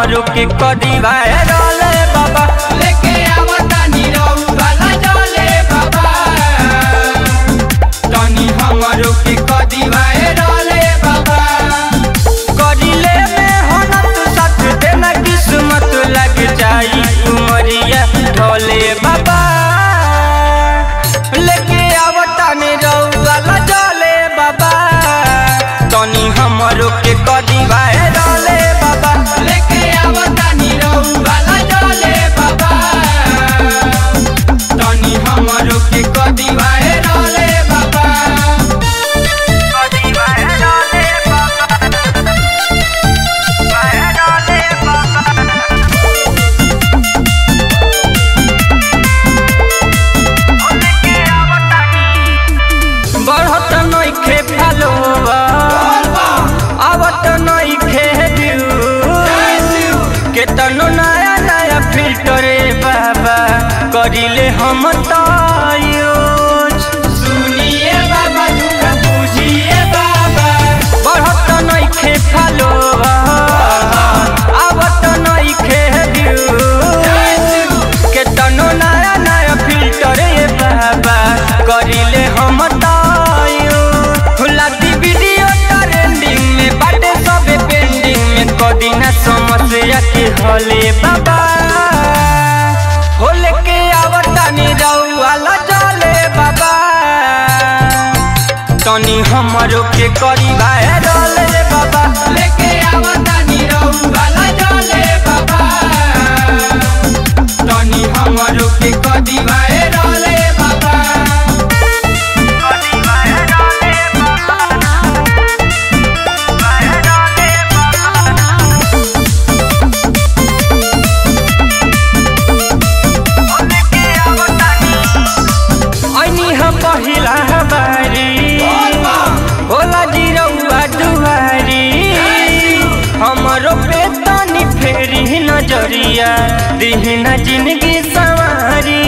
हमरो के कदी वायरल बाबा लेके आवता नीरऊ वाला जले बाबा तनी हमरो के कदी वायरल बाबा करिले में होनत साथ देना किस्मत लग जाई उमरिया ढोले बाबा लेके आवता नीरऊ वाला जले बाबा तनी हमरो के कदी वायरल बाबा लेके आवता नीरऊ वाला जले बाबा तनी हमरो के कदी वायरल बाबा कदी वायरल बाबा वायरल बाबा लेके आवता बढ़त नइखे फलोवा आवत नइखे केतनो नया नया फिल्टर बाबा करिले हम तो यूज सुनिए बाबा दुख बुझिए बाबा बढ़त नइखे फलोवा आवत नइखे केतनो नया नया फिल्टर बाबा करिले हम तो वीडियो ट्रेंडिंग में बाटे सबे पेंडिंग में कदिना समस्या के हले बाबा हो लेके आवता नीरऊ वाला जले बाबा तनी हमरो के करी वायरल बाबा लेके आवता नीरऊ वाला जले बाबा तनी हमरो के कदी वायरल बाबा पहिला बारी भोला जी रउआ दुआरी हमरो पे तनी फेरी नजरिया दिहना जिंदगी सवारी